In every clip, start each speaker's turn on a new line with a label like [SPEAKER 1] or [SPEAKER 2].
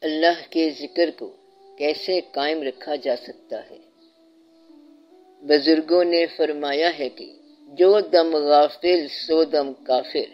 [SPEAKER 1] اللہ کے ذکر کو کیسے قائم رکھا جا سکتا ہے؟ بزرگوں نے فرمایا ہے کہ جو دم غافل سو دم کافر،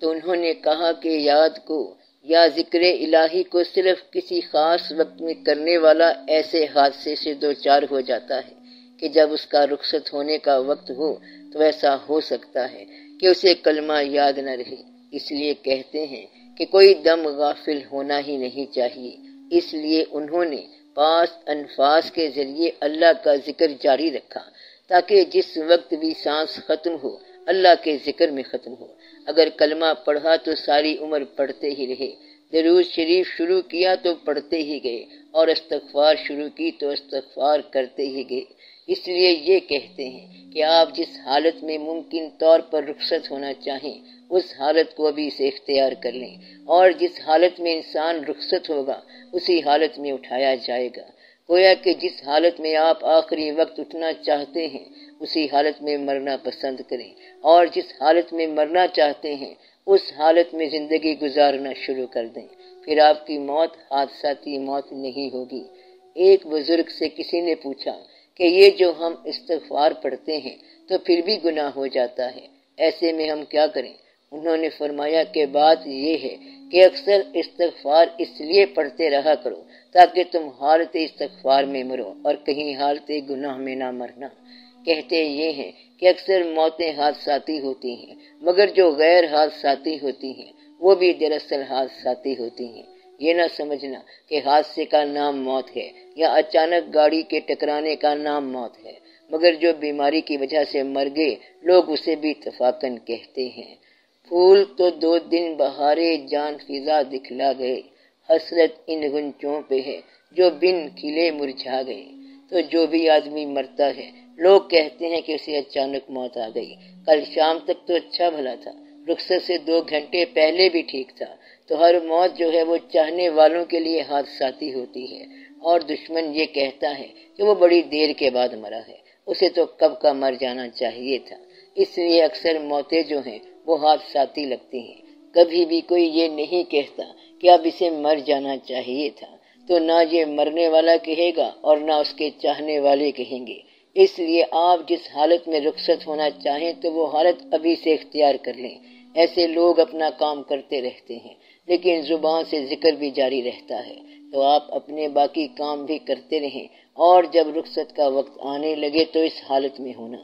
[SPEAKER 1] تو انہوں نے کہا کہ یاد کو یا ذکر الہی کو صرف کسی خاص وقت میں کرنے والا ایسے حادثے سے دوچار ہو جاتا ہے کہ جب اس کا رخصت ہونے کا وقت ہو تو ایسا ہو سکتا ہے کہ اسے کلمہ یاد نہ رہے۔ اس لیے کہتے ہیں کہ کوئی دم غافل ہونا ہی نہیں چاہیے۔ اس لیے انہوں نے پاس انفاس کے ذریعے اللہ کا ذکر جاری رکھا تاکہ جس وقت بھی سانس ختم ہو اللہ کے ذکر میں ختم ہو۔ اگر کلمہ پڑھا تو ساری عمر پڑھتے ہی رہے، درود شریف شروع کیا تو پڑھتے ہی گئے، اور استغفار شروع کی تو استغفار کرتے ہی گئے۔ اس لیے یہ کہتے ہیں کہ آپ جس حالت میں ممکن طور پر رخصت ہونا چاہیں اس حالت کو ابھی سے اختیار کر لیں، اور جس حالت میں انسان رخصت ہوگا اسی حالت میں اٹھایا جائے گا۔ گویا کہ جس حالت میں آپ آخری وقت اٹھنا چاہتے ہیں اسی حالت میں مرنا پسند کریں، اور جس حالت میں مرنا چاہتے ہیں اس حالت میں زندگی گزارنا شروع کر دیں۔ پھر آپ کی موت حادثاتی موت نہیں ہوگی۔ ایک بزرگ سے کسی نے پوچھا کہ یہ جو ہم استغفار پڑھتے ہیں تو پھر بھی گناہ ہو جاتا ہے، ایسے میں ہم کیا کریں؟ انہوں نے فرمایا کہ بات یہ ہے کہ اکثر استغفار اس لیے پڑھتے رہا کرو تاکہ تم حالت استغفار میں مرو اور کہیں حالت گناہ میں نہ مرنا۔ کہتے یہ ہیں کہ اکثر موتیں حادثاتی ہوتی ہیں، مگر جو غیر حادثاتی ہوتی ہیں وہ بھی دراصل حادثاتی ہوتی ہیں۔ یہ نہ سمجھنا کہ حادثے کا نام موت ہے یا اچانک گاڑی کے ٹکرانے کا نام موت ہے، مگر جو بیماری کی وجہ سے مر گئے لوگ اسے بھی اتفاقاً کہتے ہیں۔ پھول تو 2 دن بہارے جان فضا دکھلا گئے، حسرت ان غنچوں پہ ہے جو بن کھلے مرجھا گئے۔ تو جو بھی آدمی مرتا ہے لوگ کہتے ہیں کہ اسے اچانک موت آ گئی، کل شام تک تو اچھا بھلا تھا، رخصت سے 2 گھنٹے پہلے بھی ٹھیک تھا۔ تو ہر موت جو ہے وہ چاہنے والوں کے لیے حادثاتی ہوتی ہے، اور دشمن یہ کہتا ہے کہ وہ بڑی دیر کے بعد مرا ہے، اسے تو کب کا مر جانا چاہیے تھا۔ اس لیے اکثر موتیں جو ہیں وہ حادثاتی لگتی ہیں۔ کبھی بھی کوئی یہ نہیں کہتا کہ اب اسے مر جانا چاہیے تھا، تو نہ یہ مرنے والا کہے گا اور نہ اس کے چاہنے والے کہیں گے۔ اس لیے آپ جس حالت میں رخصت ہونا چاہیں تو وہ حالت ابھی سے اختیار کر لیں۔ ایسے لوگ اپنا کام کرتے رہتے ہیں لیکن زبان سے ذکر بھی جاری رہتا ہے، تو آپ اپنے باقی کام بھی کرتے رہیں، اور جب رخصت کا وقت آنے لگے تو اس حالت میں ہونا۔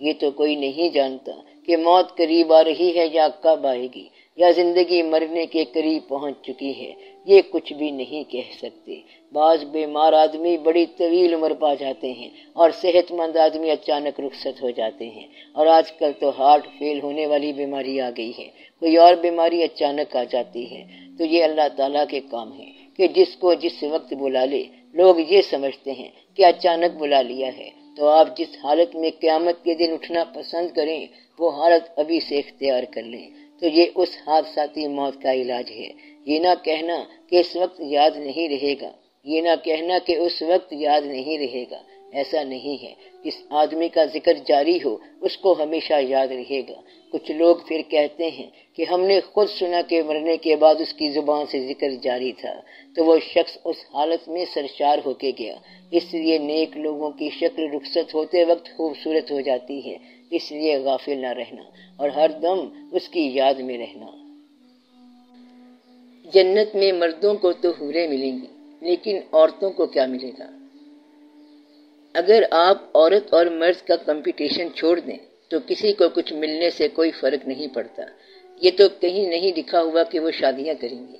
[SPEAKER 1] یہ تو کوئی نہیں جانتا کہ موت قریب آ رہی ہے یا کب آئے گی، یا زندگی مرنے کے قریب پہنچ چکی ہے، یہ کچھ بھی نہیں کہہ سکتے۔ بعض بیمار آدمی بڑی طویل عمر پا جاتے ہیں اور صحت مند آدمی اچانک رخصت ہو جاتے ہیں، اور آج کل تو ہارٹ فیل ہونے والی بیماری آ گئی ہے، کوئی اور بیماری اچانک آ جاتی ہے۔ تو یہ اللہ تعالیٰ کے کام ہے کہ جس کو جس وقت بلا لے۔ لوگ یہ سمجھتے ہیں کہ اچانک بلا لیا ہے، تو آپ جس حالت میں قیامت کے دن اٹھنا پسند کریں وہ حالت ابھی سے اختیار کر لیں، تو یہ اس حادثاتی موت کا علاج ہے۔ یہ نہ کہنا کہ اس وقت یاد نہیں رہے گا، یہ نہ کہنا کہ اس وقت یاد نہیں رہے گا، ایسا نہیں ہے۔ جس آدمی کا ذکر جاری ہو اس کو ہمیشہ یاد رہے گا۔ کچھ لوگ پھر کہتے ہیں کہ ہم نے خود سنا کہ مرنے کے بعد اس کی زبان سے ذکر جاری تھا، تو وہ شخص اس حالت میں سرشار ہو کے گیا۔ اس لیے نیک لوگوں کی شکل رخصت ہوتے وقت خوبصورت ہو جاتی ہے، اس لیے غافل نہ رہنا اور ہر دم اس کی یاد میں رہنا۔ جنت میں مردوں کو تو حوریں ملیں گی، لیکن عورتوں کو کیا ملے گا؟ اگر آپ عورت اور مرد کا کمپٹیشن چھوڑ دیں تو کسی کو کچھ ملنے سے کوئی فرق نہیں پڑتا۔ یہ تو کہیں نہیں لکھا ہوا کہ وہ شادیاں کریں گے،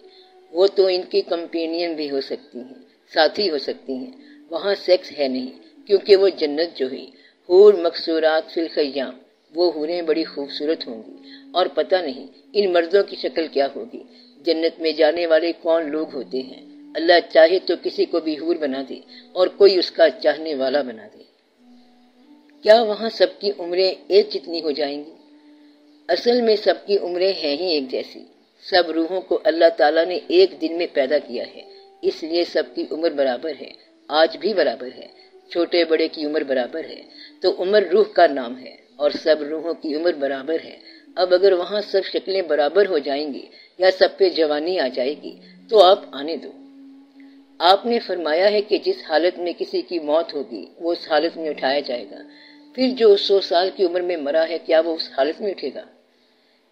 [SPEAKER 1] وہ تو ان کی کمپینین بھی ہو سکتی ہیں، ساتھی ہو سکتی ہیں۔ وہاں سیکس ہے نہیں، کیونکہ وہ جنت جو ہے حور مقصورات فی الخیام، وہ حوریں بڑی خوبصورت ہوں گی، اور پتہ نہیں ان مردوں کی شکل کیا ہوگی۔ جنت میں جانے والے کون لوگ ہوتے ہیں؟ اللہ چاہے تو کسی کو بھی حور بنا دے اور کوئی اس کا چاہنے والا بنا دے۔ کیا وہاں سب کی عمریں ایک جتنی ہو جائیں گی؟ اصل میں سب کی عمریں ہیں ہی ایک جیسی۔ سب روحوں کو اللہ تعالیٰ نے ایک دن میں پیدا کیا ہے، اس لیے سب کی عمر برابر ہے، آج بھی برابر ہے۔ چھوٹے بڑے کی عمر برابر ہے، تو عمر روح کا نام ہے، اور سب روحوں کی عمر برابر ہے۔ اب اگر وہاں سب شکلیں برابر ہو جائیں گی یا سب پہ جوانی آ جائے گی تو آپ آنے دو۔ آپ نے فرمایا ہے کہ جس حالت میں کسی کی موت ہوگی وہ اس حالت میں اٹھایا جائے گا، پھر جو 100 سال کی عمر میں مرا ہے کیا وہ اس حالت میں اٹھے گا؟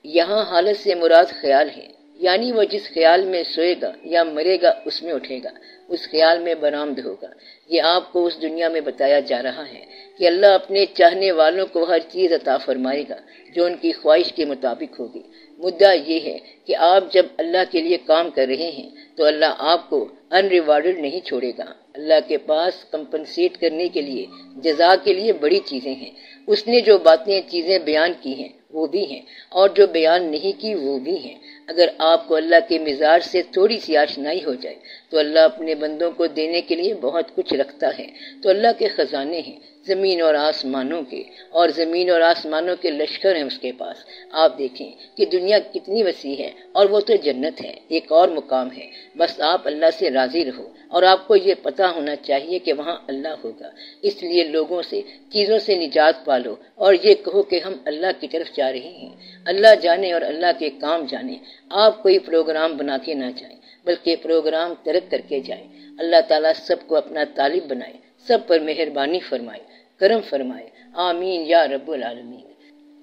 [SPEAKER 1] یہاں حالت سے مراد خیال ہے، یعنی وہ جس خیال میں سوئے گا یا مرے گا اس میں اٹھے گا، اس خیال میں برآمد ہوگا۔ یہ آپ کو اس دنیا میں بتایا جا رہا ہے کہ اللہ اپنے چاہنے والوں کو ہر چیز عطا فرمائے گا جو ان کی خواہش کے مطابق ہوگی۔ مدعا یہ ہے کہ آپ جب اللہ کے لیے کام کر رہے ہیں تو اللہ آپ کو ان ریوارڈڈ نہیں چھوڑے گا۔ اللہ کے پاس کمپنسیٹ کرنے کے لیے، جزا کے لیے بڑی چیزیں ہیں۔ اس نے جو باتیں چیزیں بیان کی ہیں وہ بھی ہیں، اور جو بیان نہیں کی وہ بھی ہیں۔ اگر آپ کو اللہ کے مزاج سے تھوڑی سی آشنائی ہو جائے تو اللہ اپنے بندوں کو دینے کے لیے بہت کچھ رکھتا ہے۔ تو اللہ کے خزانے ہیں زمین اور آسمانوں کے، اور زمین اور آسمانوں کے لشکر ہیں اس کے پاس۔ آپ دیکھیں کہ دنیا کتنی وسیع ہے، اور وہ تو جنت ہے، ایک اور مقام ہے۔ بس آپ اللہ سے راضی رہو، اور آپ کو یہ پتہ ہونا چاہیے کہ وہاں اللہ ہوگا۔ اس لیے لوگوں سے، چیزوں سے نجات پالو، اور یہ کہو کہ ہم اللہ کی طرف جا رہے ہیں۔ اللہ جانے اور اللہ کے کام جانے، آپ کوئی پروگرام بنا کے نہ جائیں بلکہ پروگرام ترک کر کے جائیں۔ اللہ تعالیٰ سب کو اپنا طالب بنائے، سب پر مہربانی فرمائے، کرم فرمائے، آمین یا رب العالمین۔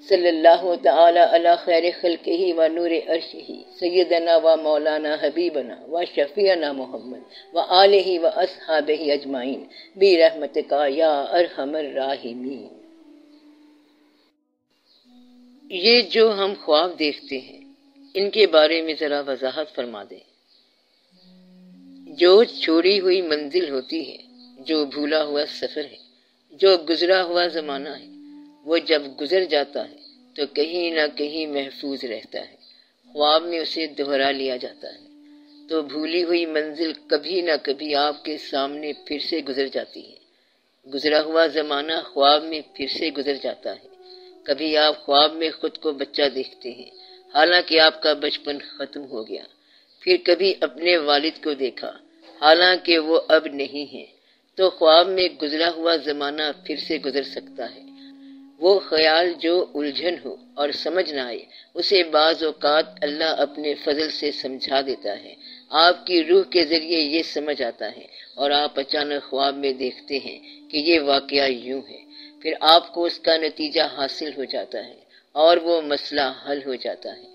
[SPEAKER 1] صلی اللہ تعالی علی خیر خلقہ و نور عرشہ سیدنا و مولانا حبیبنا و شفیعنا محمد و آلہ و اصحابہ اجمعین برحمتک یا ارحم الراحمین۔ یہ جو ہم خواب دیکھتے ہیں ان کے بارے میں ذرا وضاحت فرما دیں۔ جو چھوڑی ہوئی منزل ہوتی ہے، جو بھولا ہوا سفر ہے، جو گزرا ہوا زمانہ ہے، وہ جب گزر جاتا ہے تو کہیں نہ کہیں محفوظ رہتا ہے، خواب میں اسے دہرا لیا جاتا ہے۔ تو بھولی ہوئی منزل کبھی نہ کبھی آپ کے سامنے پھر سے گزر جاتی ہے، گزرا ہوا زمانہ خواب میں پھر سے گزر جاتا ہے۔ کبھی آپ خواب میں خود کو بچہ دیکھتے ہیں حالانکہ آپ کا بچپن ختم ہو گیا، پھر کبھی اپنے والد کو دیکھا حالانکہ وہ اب نہیں ہیں۔ تو خواب میں گزرا ہوا زمانہ پھر سے گزر سکتا ہے۔ وہ خیال جو الجھن ہو اور سمجھ نہ آئے اسے بعض اوقات اللہ اپنے فضل سے سمجھا دیتا ہے، آپ کی روح کے ذریعے یہ سمجھ آتا ہے، اور آپ اچانک خواب میں دیکھتے ہیں کہ یہ واقعہ یوں ہے۔ پھر آپ کو اس کا نتیجہ حاصل ہو جاتا ہے اور وہ مسئلہ حل ہو جاتا ہے۔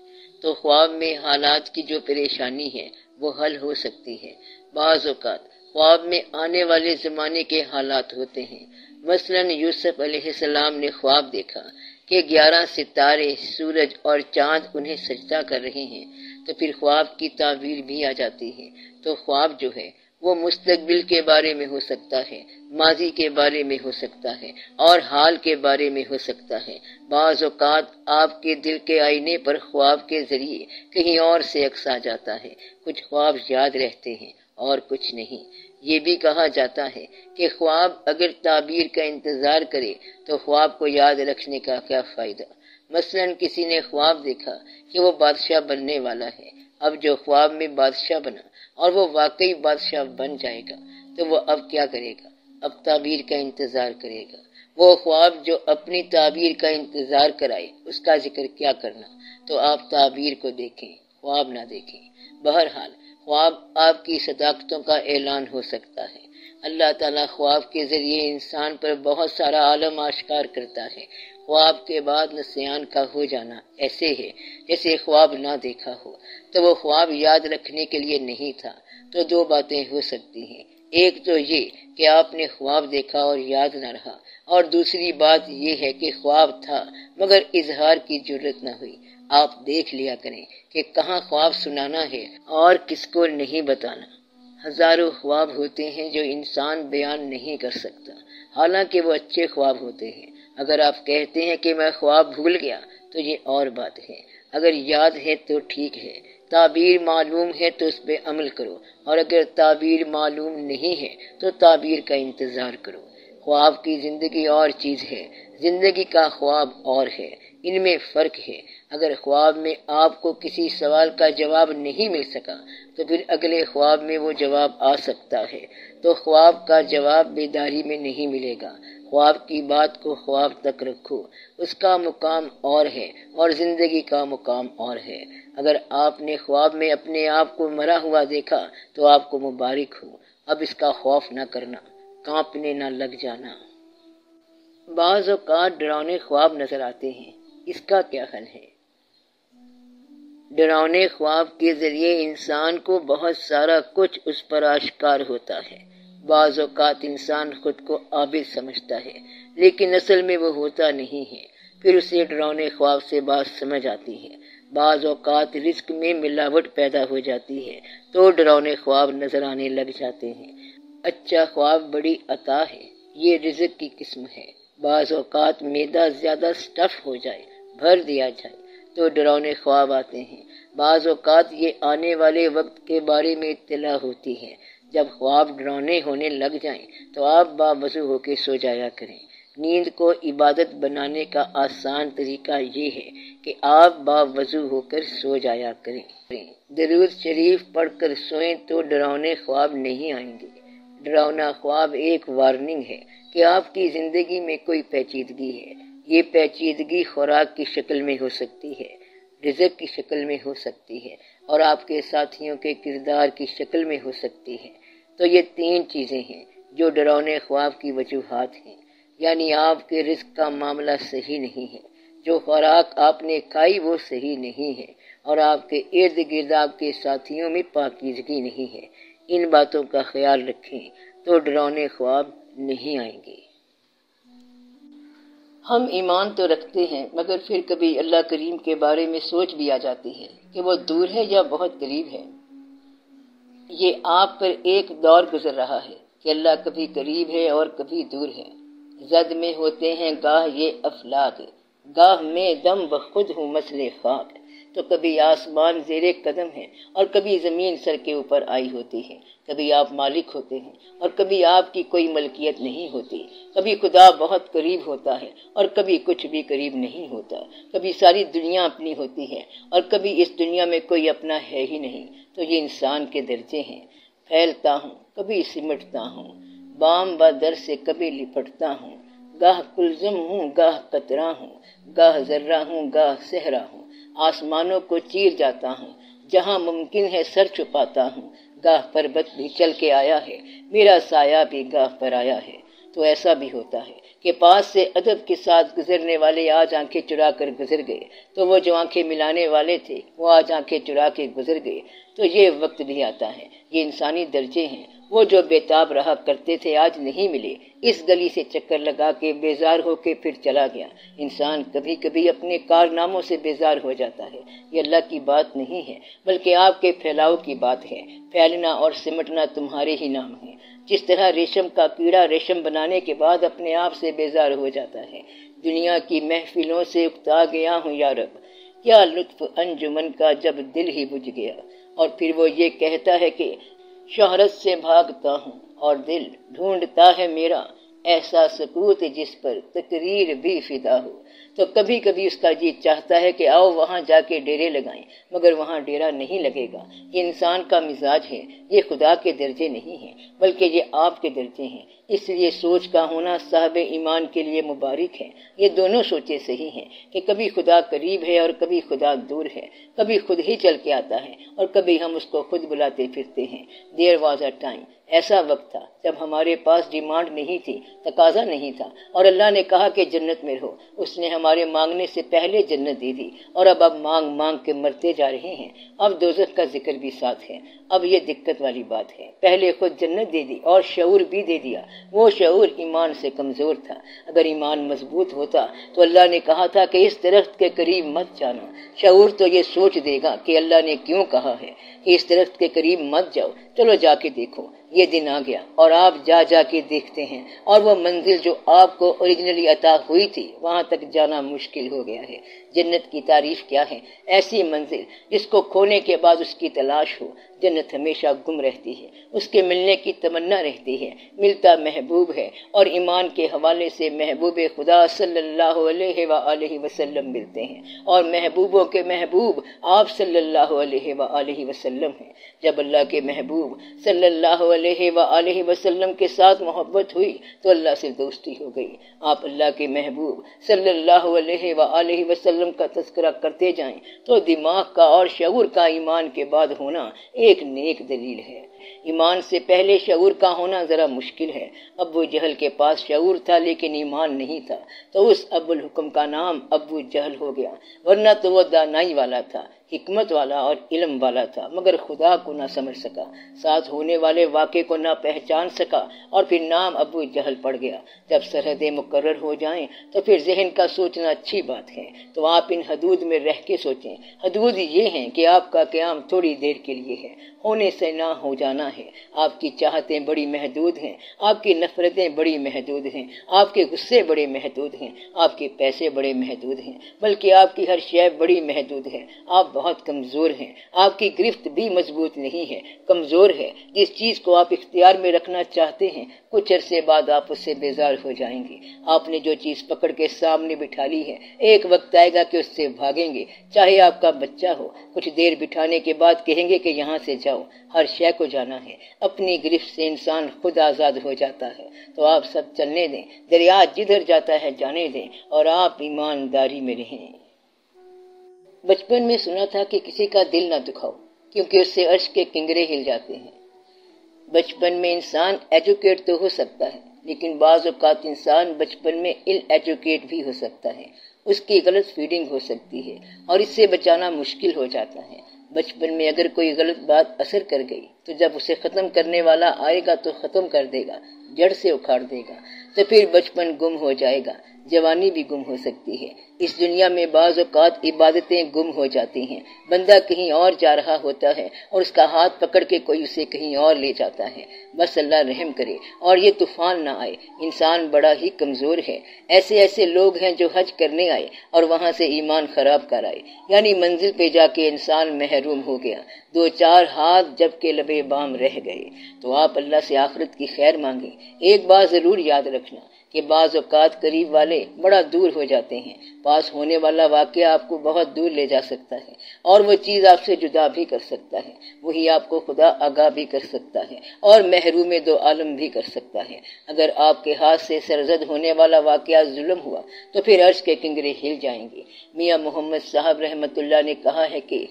[SPEAKER 1] تو خواب میں حالات کی جو پریشانی ہے وہ حل ہو سکتی ہے۔ بعض اوقات خواب میں آنے والے زمانے کے حالات ہوتے ہیں۔ مثلاً یوسف علیہ السلام نے خواب دیکھا کہ 11 ستارے، سورج اور چاند انہیں سجدہ کر رہے ہیں، تو پھر خواب کی تعبیر بھی آ جاتی ہے۔ تو خواب جو ہے وہ مستقبل کے بارے میں ہو سکتا ہے، ماضی کے بارے میں ہو سکتا ہے، اور حال کے بارے میں ہو سکتا ہے۔ بعض اوقات آپ کے دل کے آئینے پر خواب کے ذریعے کہیں اور سے عکس آ جاتا ہے۔ کچھ خواب یاد رہتے ہیں اور کچھ نہیں۔ یہ بھی کہا جاتا ہے کہ خواب اگر تعبیر کا انتظار کرے تو خواب کو یاد رکھنے کا کیا فائدہ۔ مثلاً کسی نے خواب دیکھا کہ وہ بادشاہ بننے والا ہے۔ اب جو خواب میں بادشاہ بنا اور وہ واقعی بادشاہ بن جائے گا تو وہ اب کیا کرے گا؟ اب تعبیر کا انتظار کرے گا۔ وہ خواب جو اپنی تعبیر کا انتظار کرائے اس کا ذکر کیا کرنا۔ تو آپ تعبیر کو دیکھیں، خواب نہ دیکھیں۔ بہرحال خواب آپ کی صداقتوں کا اعلان ہو سکتا ہے۔ اللہ تعالیٰ خواب کے ذریعے انسان پر بہت سارا عالم آشکار کرتا ہے۔ خواب کے بعد نسیان کا ہو جانا ایسے ہے جیسے خواب نہ دیکھا ہو، تو وہ خواب یاد رکھنے کے لیے نہیں تھا۔ تو دو باتیں ہو سکتی ہیں، ایک تو یہ کہ آپ نے خواب دیکھا اور یاد نہ رہا، اور دوسری بات یہ ہے کہ خواب تھا مگر اظہار کی جرت نہ ہوئی۔ آپ دیکھ لیا کریں کہ کہاں خواب سنانا ہے اور کس کو نہیں بتانا۔ ہزاروں خواب ہوتے ہیں جو انسان بیان نہیں کر سکتا، حالانکہ وہ اچھے خواب ہوتے ہیں۔ اگر آپ کہتے ہیں کہ میں خواب بھول گیا تو یہ اور بات ہے، اگر یاد ہے تو ٹھیک ہے، تعبیر معلوم ہے تو اس پہ عمل کرو، اور اگر تعبیر معلوم نہیں ہے تو تعبیر کا انتظار کرو۔ خواب کی زندگی اور چیز ہے، زندگی کا خواب اور ہے، ان میں فرق ہے۔ اگر خواب میں آپ کو کسی سوال کا جواب نہیں مل سکا تو پھر اگلے خواب میں وہ جواب آ سکتا ہے۔ تو خواب کا جواب بیداری میں نہیں ملے گا۔ خواب کی بات کو خواب تک رکھو، اس کا مقام اور ہے اور زندگی کا مقام اور ہے۔ اگر آپ نے خواب میں اپنے آپ کو مرا ہوا دیکھا تو آپ کو مبارک ہو، اب اس کا خوف نہ کرنا، کانپنے نہ لگ جانا۔ بعض اوقات ڈراؤنے خواب نظر آتے ہیں، اس کا کیا حل ہے؟ ڈراؤنے خواب کے ذریعے انسان کو بہت سارا کچھ اس پر آشکار ہوتا ہے۔ بعض اوقات انسان خود کو عابد سمجھتا ہے، لیکن اصل میں وہ ہوتا نہیں ہے، پھر اسے ڈراؤنے خواب سے بات سمجھ آتی ہے۔ بعض اوقات رزق میں ملاوٹ پیدا ہو جاتی ہے تو ڈراؤنے خواب نظر آنے لگ جاتے ہیں۔ اچھا خواب بڑی عطا ہے، یہ رزق کی قسم ہے۔ بعض اوقات معدہ زیادہ سٹف ہو جائے، بھر دیا جائے تو ڈراؤنے خواب آتے ہیں۔ بعض اوقات یہ آنے والے وقت کے بارے میں اطلاع ہوتی ہے۔ جب خواب ڈراؤنے ہونے لگ جائیں تو آپ باوضو ہو کے سو جایا کریں۔ نیند کو عبادت بنانے کا آسان طریقہ یہ ہے کہ آپ باوضو ہو کر سو جایا کریں۔ درود شریف پڑھ کر سوئیں تو ڈراؤنے خواب نہیں آئیں گے۔ ڈراؤنا خواب ایک وارننگ ہے کہ آپ کی زندگی میں کوئی پیچیدگی ہے۔ یہ پیچیدگی خوراک کی شکل میں ہو سکتی ہے، رزق کی شکل میں ہو سکتی ہے اور آپ کے ساتھیوں کے کردار کی شکل میں ہو سکتی ہے۔ تو یہ تین چیزیں ہیں جو ڈراؤنے خواب کی وجوہات ہیں، یعنی آپ کے رزق کا معاملہ صحیح نہیں ہے، جو خوراک آپ نے کھائی وہ صحیح نہیں ہے اور آپ کے ارد گرد آپ کے ساتھیوں میں پاکیزگی نہیں ہے۔ ان باتوں کا خیال رکھیں تو ڈراؤنے خواب نہیں آئیں گے۔ ہم ایمان تو رکھتے ہیں مگر پھر کبھی اللہ کریم کے بارے میں سوچ بھی آ جاتی ہے کہ وہ دور ہے یا بہت قریب ہے۔ یہ آپ پر ایک دور گزر رہا ہے کہ اللہ کبھی قریب ہے اور کبھی دور ہے۔ زد میں ہوتے ہیں گاہ یہ افلاک، گاہ میں دم بخود ہوں مسئلے خاک۔ تو کبھی آسمان زیر قدم ہے اور کبھی زمین سر کے اوپر آئی ہوتی ہے۔ کبھی آپ مالک ہوتے ہیں اور کبھی آپ کی کوئی ملکیت نہیں ہوتی۔ کبھی خدا بہت قریب ہوتا ہے اور کبھی کچھ بھی قریب نہیں ہوتا۔ کبھی ساری دنیا اپنی ہوتی ہے اور کبھی اس دنیا میں کوئی اپنا ہے ہی نہیں۔ تو یہ انسان کے درجے ہیں۔ پھیلتا ہوں کبھی سمٹتا ہوں، بام بدر سے کبھی لپٹتا ہوں۔ گاہ کلزم ہوں گاہ قطرہ ہوں، گاہ ذرہ ہوں گاہ صحرا ہوں۔ آسمانوں کو چیر جاتا ہوں، جہاں ممکن ہے سر چھپاتا ہوں۔ گاہ پربت بھی چل کے آیا ہے، میرا سایہ بھی گاہ پر آیا ہے۔ تو ایسا بھی ہوتا ہے کہ پاس سے ادب کے ساتھ گزرنے والے آج آنکھیں چرا کر گزر گئے، تو وہ جو آنکھیں ملانے والے تھے وہ آج آنکھیں چرا کے گزر گئے۔ تو یہ وقت بھی آتا ہے، یہ انسانی درجے ہیں۔ وہ جو بےتاب رہا کرتے تھے آج نہیں ملے، اس گلی سے چکر لگا کے بیزار ہو کے پھر چلا گیا۔ انسان کبھی کبھی اپنے کارناموں سے بیزار ہو جاتا ہے۔ یہ اللہ کی بات نہیں ہے بلکہ آپ کے پھیلاؤ کی بات ہے۔ پھیلنا اور سمٹنا تمہارے ہی نام ہے۔ جس طرح ریشم کا کیڑا ریشم بنانے کے بعد اپنے آپ سے بیزار ہو جاتا ہے۔ دنیا کی محفلوں سے اکتا گیا ہوں یا رب، کیا لطف انجمن کا جب دل ہی بجھ گیا۔ اور پھر وہ یہ کہتا ہے کہ شہرت سے بھاگتا ہوں اور دل ڈھونڈتا ہے میرا ایسا سکوت جس پر تقریر بھی فدا ہو۔ تو کبھی کبھی اس کا جی چاہتا ہے کہ آؤ وہاں جا کے ڈیرے لگائیں، مگر وہاں ڈیرا نہیں لگے گا۔ یہ انسان کا مزاج ہے، یہ خدا کے درجے نہیں ہیں بلکہ یہ آپ کے درجے ہیں۔ اس لیے سوچ کا ہونا صاحب ایمان کے لیے مبارک ہے۔ یہ دونوں سوچیں صحیح ہیں کہ کبھی خدا قریب ہے اور کبھی خدا دور ہے، کبھی خود ہی چل کے آتا ہے اور کبھی ہم اس کو خود بلاتے پھرتے ہیں۔ There was a time، ایسا وقت تھا جب ہمارے پاس ڈیمانڈ نہیں تھی، تقاضا نہیں تھا، اور اللہ نے کہا کہ جنت میں رہو۔ اس نے ہمارے مانگنے سے پہلے جنت دے دی اور اب مانگ مانگ کے مرتے جا رہے ہیں۔ اب دوزخ کا ذکر بھی ساتھ ہے۔ اب یہ دقت والی بات ہے، پہلے خود جنت دے دی اور شعور بھی دے دیا۔ وہ شعور ایمان سے کمزور تھا۔ اگر ایمان مضبوط ہوتا تو اللہ نے کہا تھا کہ اس درخت کے قریب مت جانا۔ شعور تو یہ سوچ دے گا کہ اللہ نے کیوں کہا ہے کہ اس درخت کے قریب مت جاؤ، چلو جا کے دیکھو۔ یہ دن آ گیا اور آپ جا کے دیکھتے ہیں، اور وہ منزل جو آپ کو اوریجنلی عطا ہوئی تھی وہاں تک جانا مشکل ہو گیا ہے۔ جنت کی تعریف کیا ہے؟ ایسی منزل جس کو کھونے کے بعد اس کی تلاش ہو۔ جنت ہمیشہ گم رہتی ہے، اس کے ملنے کی تمنا رہتی ہے۔ ملتا محبوب ہے اور ایمان کے حوالے سے محبوب خدا صلی اللہ علیہ وآلہ وسلم ملتے ہیں، اور محبوبوں کے محبوب آپ صلی اللہ علیہ وآلہ وسلم ہیں۔ جب اللہ کے محبوب صلی اللہ علیہ وآلہ وسلم کے ساتھ محبت ہوئی تو اللہ سے دوستی ہو گئی۔ آپ اللہ کے محبوب صلی اللہ علیہ وآلہ وسلم کا تذکرہ کرتے جائیں تو دماغ کا اور شعور کا ایمان کے بعد ہونا ایک نیک دلیل ہے۔ ایمان سے پہلے شعور کا ہونا ذرا مشکل ہے۔ ابو جہل کے پاس شعور تھا لیکن ایمان نہیں تھا، تو اس ابو الحکم کا نام ابو جہل ہو گیا، ورنہ تو وہ دانائی والا تھا، حکمت والا اور علم والا تھا، مگر خدا کو نہ سمجھ سکا، ساتھ ہونے والے واقعے کو نہ پہچان سکا، اور پھر نام ابو جہل پڑ گیا۔ جب سرحدیں مقرر ہو جائیں تو پھر ذہن کا سوچنا اچھی بات ہے، تو آپ ان حدود میں رہ کے سوچیں۔ حدود یہ ہیں کہ آپ کا قیام تھوڑی دیر کے لیے ہے، ہونے سے نہ ہو جانا ہے۔ آپ کی چاہتیں بڑی محدود ہیں، آپ کی نفرتیں بڑی محدود ہیں، آپ کے غصے بڑے محدود ہیں، آپ کے پیسے بڑے محدود ہیں، بلکہ آپ کی ہر شے بڑی محدود ہے۔ آپ بہت کمزور ہیں، آپ کی گرفت بھی مضبوط نہیں ہے، کمزور ہے۔ جس چیز کو آپ اختیار میں رکھنا چاہتے ہیں، کچھ عرصے بعد آپ اس سے بیزار ہو جائیں گے۔ آپ نے جو چیز پکڑ کے سامنے بٹھا لی ہے، ایک وقت آئے گا کہ اس سے بھاگیں گے، چاہے آپ کا بچہ ہو۔ کچھ دیر بٹھانے کے بعد کہیں گے کہ یہاں سے جاؤ، ہر شے کو جانا ہے۔ اپنی گرفت سے انسان خود آزاد ہو جاتا ہے، تو آپ سب چلنے دیں، دریا جدھر جاتا ہے جانے دیں، اور آپ ایمانداری میں رہیں۔ بچپن میں سنا تھا کہ کسی کا دل نہ دکھاؤ، کیونکہ اس سے عرش کے کنگرے ہل جاتے ہیں۔ بچپن میں انسان ایجوکیٹ تو ہو سکتا ہے، لیکن بعض اوقات انسان بچپن میں اِل ایجوکیٹ بھی ہو سکتا ہے۔ اس کی غلط فیڈنگ ہو سکتی ہے، اور اس سے بچانا مشکل ہو جاتا ہے۔ بچپن میں اگر کوئی غلط بات اثر کر گئی تو جب اسے ختم کرنے والا آئے گا تو ختم کر دے گا، جڑ سے اکھاڑ دے گا، تو پھر بچپن گم ہو جائے گا، جوانی بھی گم ہو سکتی ہے۔ اس دنیا میں بعض اوقات عبادتیں گم ہو جاتی ہیں، بندہ کہیں اور جا رہا ہوتا ہے اور اس کا ہاتھ پکڑ کے کوئی اسے کہیں اور لے جاتا ہے۔ بس اللہ رحم کرے اور یہ طوفان نہ آئے۔ انسان بڑا ہی کمزور ہے۔ ایسے لوگ ہیں جو حج کرنے آئے اور وہاں سے ایمان خراب کر آئے، یعنی منزل پہ جا کے انسان محروم ہو گیا، 2-4 ہاتھ جب کے لبے بام رہ گئے۔ تو آپ اللہ سے آخرت کی خیر مانگیں۔ ایک بات ضرور یاد رکھنا کہ بعض اوقات قریب والے بڑا دور ہو جاتے ہیں۔ پاس ہونے والا واقعہ آپ کو بہت دور لے جا سکتا ہے، اور وہ چیز آپ سے جدا بھی کر سکتا ہے۔ وہی آپ کو خدا آگاہ بھی کر سکتا ہے اور محروم دو عالم بھی کر سکتا ہے۔ اگر آپ کے ہاتھ سے سرزد ہونے والا واقعہ ظلم ہوا تو پھر عرش کے کنگرے ہل جائیں گے۔ میاں محمد صاحب رحمت اللہ نے کہا ہے کہ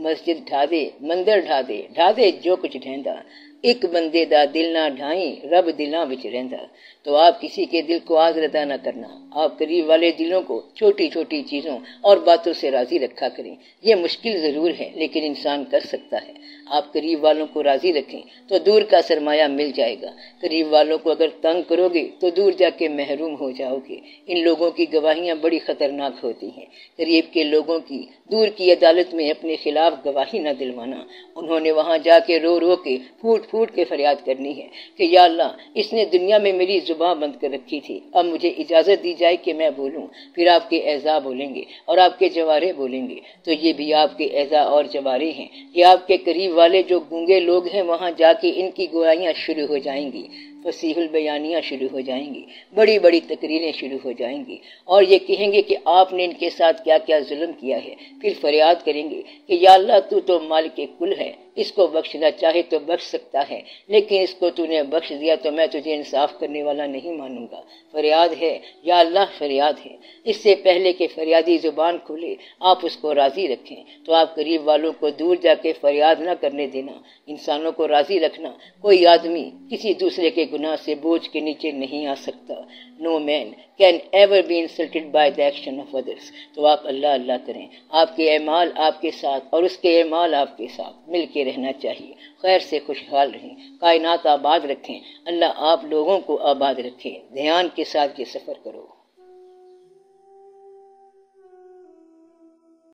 [SPEAKER 1] مسجد ڈھا دے، مندر ڈھا دے جو کچھ ڈھیندا، ایک بندے دا دل نہ ڈھائیں، رب دلاں وچ رہندا۔ تو آپ کسی کے دل کو آزردہ نہ کرنا، آپ قریب والے دلوں کو چھوٹی چھوٹی چیزوں اور باتوں سے راضی رکھا کریں۔ یہ مشکل ضرور ہے لیکن انسان کر سکتا ہے۔ آپ قریب والوں کو راضی رکھیں تو دور کا سرمایہ مل جائے گا۔ قریب والوں کو اگر تنگ کرو گے تو دور جا کے محروم ہو جاؤ گے۔ ان لوگوں کی گواہیاں بڑی خطرناک ہوتی ہیں۔ قریب کے لوگوں کی دور کی عدالت میں اپنے خلاف گواہی نہ دلوانا۔ انہوں نے وہاں جا کے رو رو کے پھوٹ کے فریاد کرنی ہے کہ یا اللہ، اس نے دنیا میں میری زباں بند کر رکھی تھی، اب مجھے اجازت دی جائے کہ میں بولوں۔ پھر آپ کے اعضاء بولیں گے اور آپ کے جوارے بولیں گے، تو یہ بھی آپ کے اعضاء اور جوارے ہیں۔ یہ آپ کے قریب والے جو گونگے لوگ ہیں وہاں جا کے ان کی گوائیاں شروع ہو جائیں گی، فصیح البیانیاں شروع ہو جائیں گی، بڑی بڑی تقریریں شروع ہو جائیں گی، اور یہ کہیں گے کہ آپ نے ان کے ساتھ کیا کیا ظلم کیا ہے۔ پھر فریاد کریں گے کہ یا اللہ، تو مالک کل ہے، اس کو بخشنا چاہے تو بخش سکتا ہے، لیکن اس کو تو نے بخش دیا تو میں تجھے انصاف کرنے والا نہیں مانوں گا۔ فریاد ہے یا اللہ، فریاد ہے۔ اس سے پہلے کہ فریادی زبان کھلے آپ اس کو راضی رکھیں، تو آپ قریب والوں کو دور جا کے فریاد نہ کرنے دینا۔ انسانوں کو راضی رکھنا۔ کوئی آدمی کسی دوسرے کے گناہ سے بوجھ کے نیچے نہیں آ سکتا۔ No man can ever be insulted by the action of others۔ تو آپ اللہ کریں، آپ کے اعمال آپ کے ساتھ اور اس کے اعمال آپ کے ساتھ مل کے رہنا چاہیے۔ خیر سے خوشحال رہیں، کائنات آباد رکھیں، اللہ آپ لوگوں کو آباد رکھے۔ دھیان کے ساتھ یہ سفر کرو۔